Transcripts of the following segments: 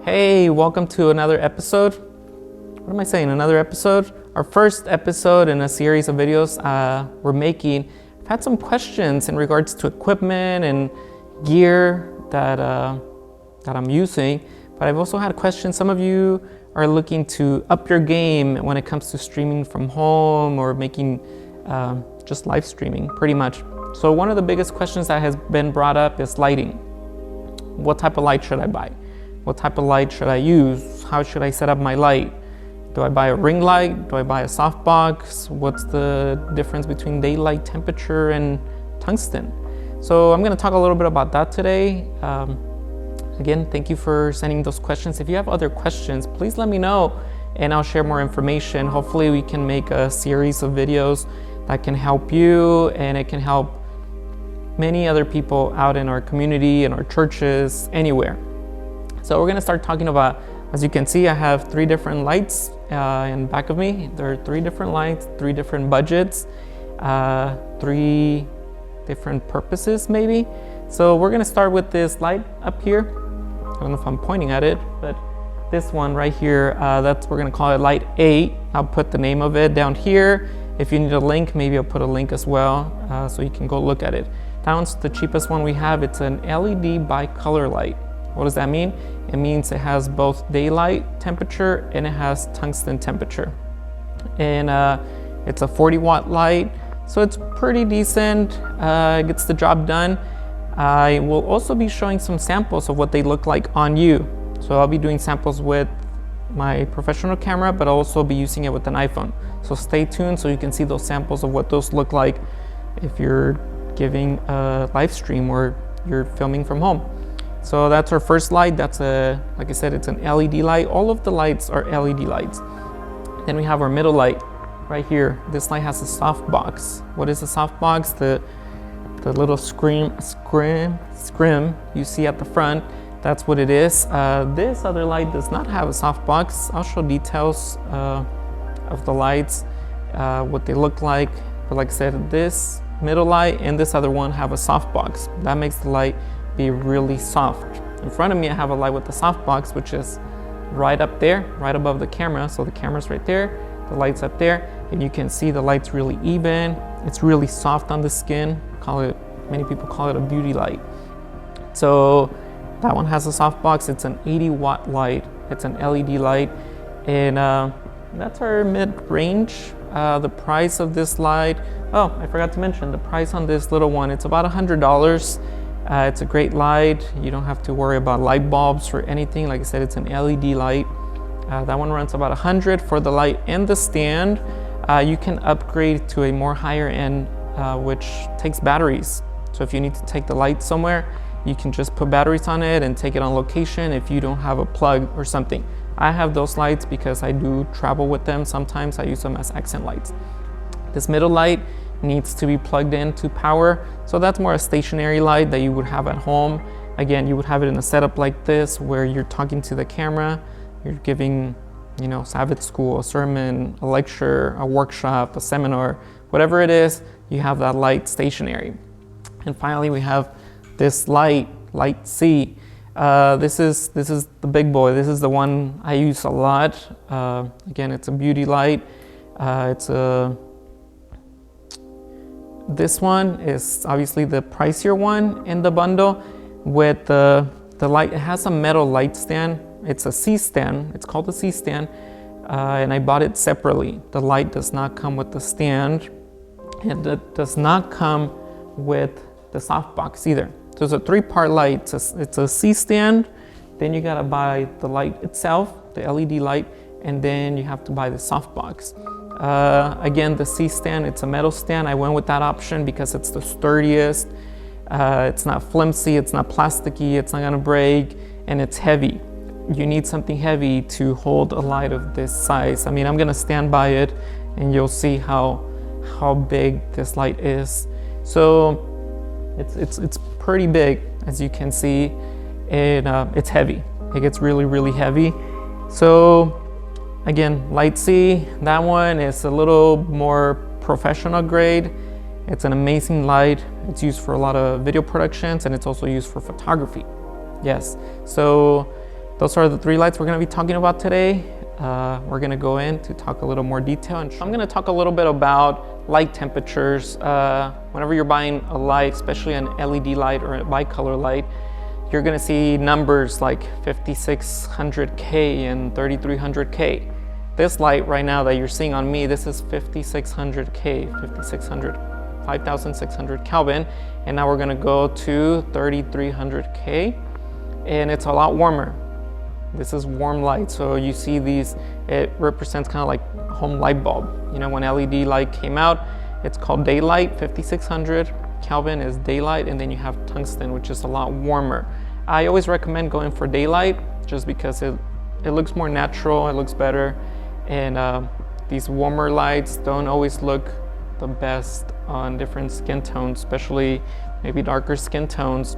Hey, welcome to another episode. What am I saying? Another episode? Our first episode in a series of videos we're making. I've had some questions in regards to equipment and gear that I'm using, but I've also had questions. Some of you are looking to up your game when it comes to streaming from home or making just live streaming, pretty much. So one of the biggest questions that has been brought up is lighting. What type of light should I buy? What type of light should I use? How should I set up my light? Do I buy a ring light? Do I buy a softbox? What's the difference between daylight temperature and tungsten? So I'm gonna talk a little bit about that today. Again, thank you for sending those questions. If you have other questions, please let me know and I'll share more information. Hopefully we can make a series of videos that can help you and it can help many other people out in our community, in our churches, anywhere. So we're gonna start talking about, as you can see, I have 3 different lights in back of me. There are 3 different lights, 3 different budgets, 3 different purposes maybe. So we're gonna start with this light up here. I don't know if I'm pointing at it, but this one right here, we're gonna call it light 8. I'll put the name of it down here. If you need a link, maybe I'll put a link as well, so you can go look at it. That one's the cheapest one we have. It's an LED bicolor light. What does that mean? It means it has both daylight temperature and it has tungsten temperature. And it's a 40-watt light, so it's pretty decent. It gets the job done. I will also be showing some samples of what they look like on you. So I'll be doing samples with my professional camera, but I'll also be using it with an iPhone. So stay tuned so you can see those samples of what those look like if you're giving a live stream or you're filming from home. So that's our first light. That's like I said, it's an LED light. All of the lights are LED lights. Then we have our middle light right here. This light has a softbox. What is a softbox? The little scrim you see at the front, that's what it is. This other light does not have a softbox. I'll show details of the lights, what they look like. But like I said, this middle light and this other one have a softbox. That makes the light be really soft. In front of me I have a light with the softbox, which is right up there, right above the camera. So the camera's right there, the light's up there, and you can see the light's really even. It's really soft on the skin. Many people call it a beauty light. So that one has a softbox. It's an 80-watt light. It's an LED light, and that's our mid-range. The price of this light, oh, I forgot to mention the price on this little one. It's about $100. It's a great light. You don't have to worry about light bulbs or anything. Like I said, it's an LED light. That one runs about $100 for the light and the stand. You can upgrade to a more higher end, which takes batteries. So if you need to take the light somewhere, you can just put batteries on it and take it on location if you don't have a plug or something. I have those lights because I do travel with them. Sometimes I use them as accent lights. This middle light needs to be plugged in to power. So that's more a stationary light that you would have at home. Again, you would have it in a setup like this where you're talking to the camera, you're giving, Sabbath school, a sermon, a lecture, a workshop, a seminar, whatever it is, you have that light stationary. And finally, we have this light C. This is the big boy. This is the one I use a lot. Again, it's a beauty light. This one is obviously the pricier one in the bundle with the light. It has a metal light stand. It's a C stand. It's called a C stand. And I bought it separately. The light does not come with the stand, and it does not come with the softbox either. So it's a 3-part light. It's a C stand. Then you gotta buy the light itself, the LED light, and then you have to buy the softbox. Again, the C stand, it's a metal stand. I went with that option because it's the sturdiest. It's not flimsy, it's not plasticky, it's not gonna break, and it's heavy. You need something heavy to hold a light of this size. I mean, I'm gonna stand by it and you'll see how big this light is. So it's pretty big, as you can see, and it's heavy. It gets really, really heavy. So again, light C, that one is a little more professional grade. It's an amazing light. It's used for a lot of video productions, and it's also used for photography. Yes, so those are the 3 lights we're going to be talking about today. We're going to go in to talk a little more detail, and I'm going to talk a little bit about light temperatures. Whenever you're buying a light, especially an LED light or a bicolor light, you're going to see numbers like 5600K and 3300K. This light right now that you're seeing on me, this is 5600K, 5600 Kelvin, and now we're going to go to 3300K, and it's a lot warmer. This is warm light, so you see these, it represents kind of like a home light bulb. You know, when LED light came out, it's called daylight. 5600 Kelvin is daylight, and then you have tungsten, which is a lot warmer. I always recommend going for daylight just because it looks more natural, it looks better, and these warmer lights don't always look the best on different skin tones, especially maybe darker skin tones.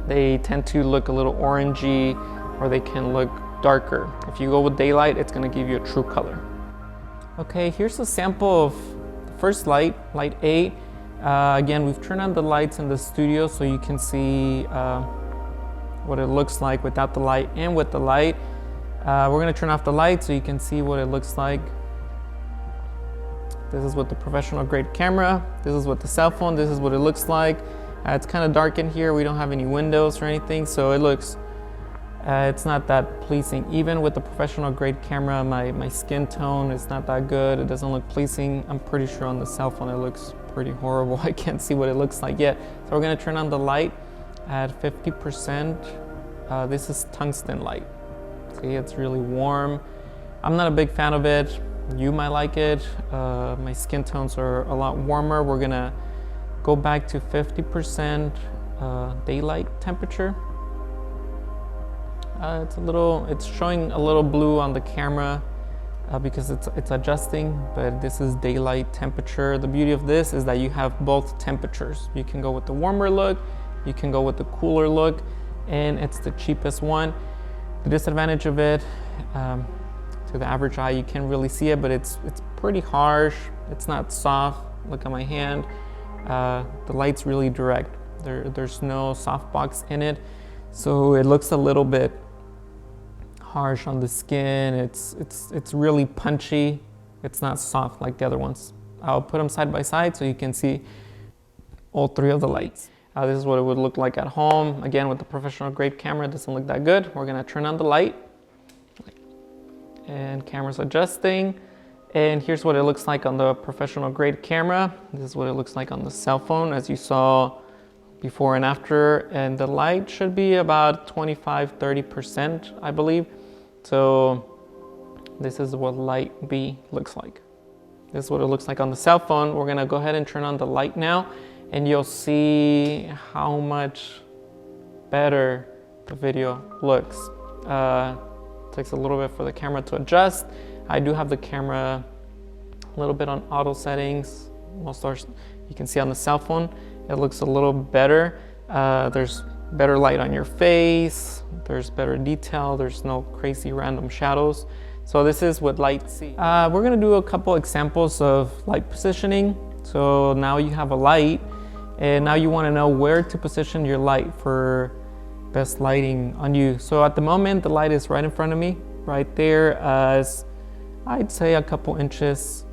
They tend to look a little orangey, or they can look darker. If you go with daylight, it's gonna give you a true color. Okay, here's a sample of the first light, light A. Again, we've turned on the lights in the studio so you can see what it looks like without the light and with the light. We're gonna turn off the light so you can see what it looks like. This is with the professional grade camera. This is with the cell phone. This is what it looks like. It's kind of dark in here. We don't have any windows or anything, so it looks, it's not that pleasing. Even with the professional grade camera, my skin tone is not that good. It doesn't look pleasing. I'm pretty sure on the cell phone it looks pretty horrible. I can't see what it looks like yet. So we're gonna turn on the light at 50%. This is tungsten light. See, it's really warm. I'm not a big fan of it. You might like it. My skin tones are a lot warmer. We're gonna go back to 50% daylight temperature. It's showing a little blue on the camera because it's adjusting, but this is daylight temperature. The beauty of this is that you have both temperatures. You can go with the warmer look, you can go with the cooler look, and it's the cheapest one. The disadvantage of it, to the average eye, you can't really see it, but it's pretty harsh. It's not soft. Look at my hand. The light's really direct. There's no softbox in it, so it looks a little bit harsh on the skin. It's really punchy. It's not soft like the other ones. I'll put them side by side so you can see all 3 of the lights. This is what it would look like at home. Again, with the professional grade camera, it doesn't look that good. We're gonna turn on the light, and camera's adjusting. And here's what it looks like on the professional grade camera. This is what it looks like on the cell phone, as you saw before and after. And the light should be about 25–30%, I believe. So this is what light B looks like. This is what it looks like on the cell phone. We're gonna go ahead and turn on the light now, and you'll see how much better the video looks. Takes a little bit for the camera to adjust. I do have the camera a little bit on auto settings. You can see on the cell phone, it looks a little better. There's better light on your face. There's better detail. There's no crazy random shadows. So this is what light C. We're gonna do a couple examples of light positioning. So now you have a light, and now you wanna know where to position your light for best lighting on you. So at the moment, the light is right in front of me, right there, as I'd say a couple inches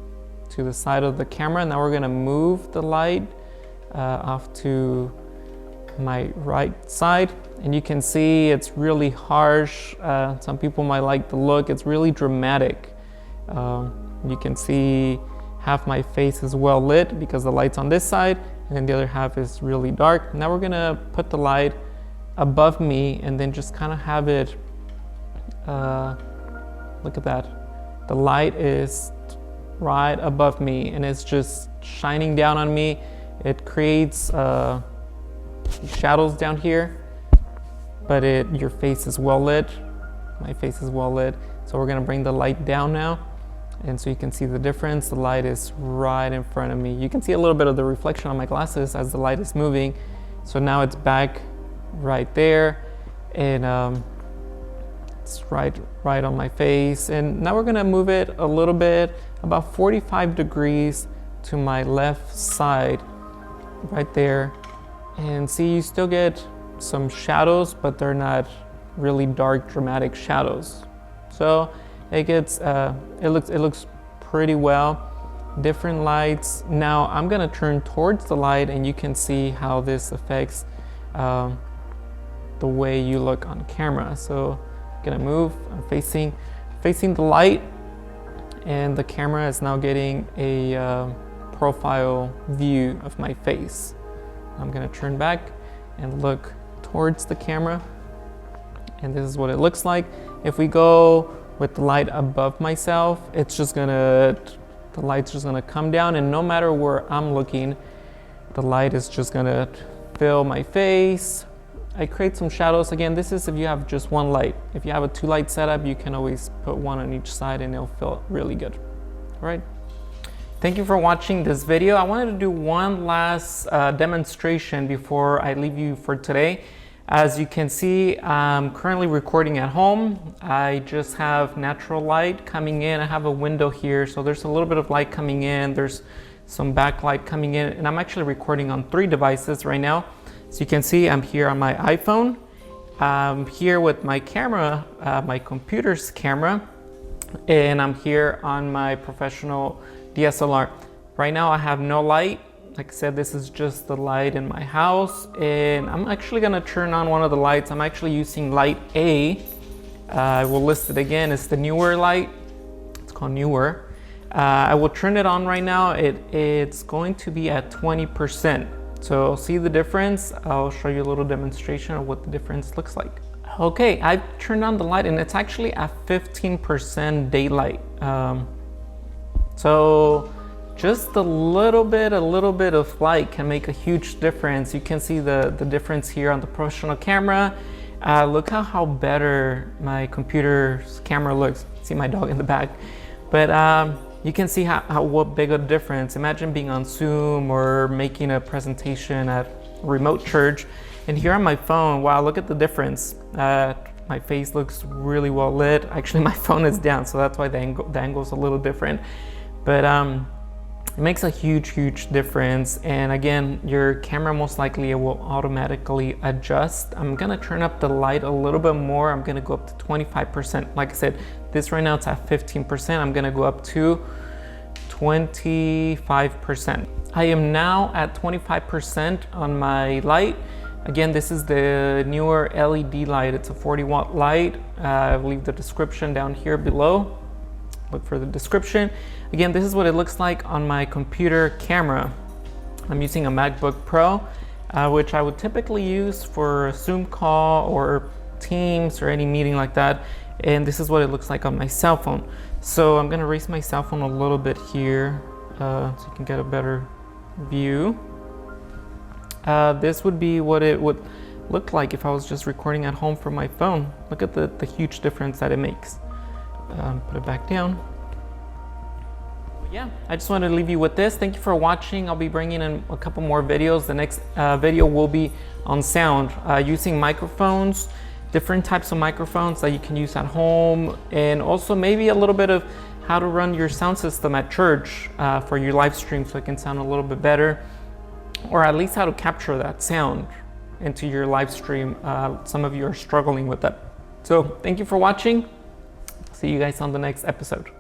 to the side of the camera. Now we're gonna move the light off to my right side, and you can see it's really harsh. Some people might like the look. It's really dramatic. You can see half my face is well lit because the light's on this side, and then the other half is really dark. Now we're gonna put the light above me and then just kind of have it, look at that. The light is right above me and it's just shining down on me. It creates shadows down here, but your face is well lit. My face is well lit. So we're gonna bring the light down now. And so you can see the difference. The light is right in front of me. You can see a little bit of the reflection on my glasses as the light is moving. So now it's back right there, and it's right on my face. And now we're gonna move it a little bit, about 45 degrees to my left side, right there. And see, you still get some shadows, but they're not really dark, dramatic shadows. So it gets, it looks pretty well. Different lights. Now I'm gonna turn towards the light and you can see how this affects the way you look on camera. So I'm gonna move, I'm facing the light, and the camera is now getting a profile view of my face. I'm gonna turn back and look towards the camera, and this is what it looks like. If we go with the light above myself, it's just gonna, the light's just gonna come down, and no matter where I'm looking, the light is just gonna fill my face. I create some shadows. Again, this is if you have just one light. If you have a 2-light setup, you can always put one on each side and it'll feel really good. All right. Thank you for watching this video. I wanted to do one last demonstration before I leave you for today. As you can see, I'm currently recording at home. I just have natural light coming in. I have a window here, so there's a little bit of light coming in. There's some backlight coming in, and I'm actually recording on 3 devices right now. So you can see I'm here on my iPhone. I'm here with my camera, my computer's camera, and I'm here on my professional DSLR. Right now I have no light. Like I said, this is just the light in my house, and I'm actually gonna turn on one of the lights. I'm actually using light A. I will list it again. It's the newer light. It's called newer. I will turn it on right now. It's going to be at 20%. So see the difference? I'll show you a little demonstration of what the difference looks like. Okay, I've turned on the light and it's actually at 15% daylight. So just a little bit of light can make a huge difference. You can see the difference here on the professional camera. Look how better my computer's camera looks. See my dog in the back. But you can see what big a difference. Imagine being on Zoom or making a presentation at remote church. And here on my phone, wow, look at the difference. My face looks really well lit. Actually, my phone is down, so that's why the angle's a little different. But it makes a huge difference. And again, your camera most likely will automatically adjust. I'm gonna turn up the light a little bit more. I'm gonna go up to 25%. Like I said, this right now it's at 15%. I'm gonna go up to 25%. I am now at 25% on my light. Again, this is the newer LED light. It's a 40-watt light. I'll leave the description down here below. Look for the description. Again, this is what it looks like on my computer camera. I'm using a MacBook Pro, which I would typically use for a Zoom call or Teams or any meeting like that. And this is what it looks like on my cell phone. So I'm gonna raise my cell phone a little bit here so you can get a better view. This would be what it would look like if I was just recording at home from my phone. Look at the huge difference that it makes. Put it back down. But yeah, I just wanted to leave you with this. Thank you for watching. I'll be bringing in a couple more videos. The next video will be on sound, using microphones, different types of microphones that you can use at home, and also maybe a little bit of how to run your sound system at church for your live stream so it can sound a little bit better, or at least how to capture that sound into your live stream. Some of you are struggling with that. So thank you for watching. See you guys on the next episode.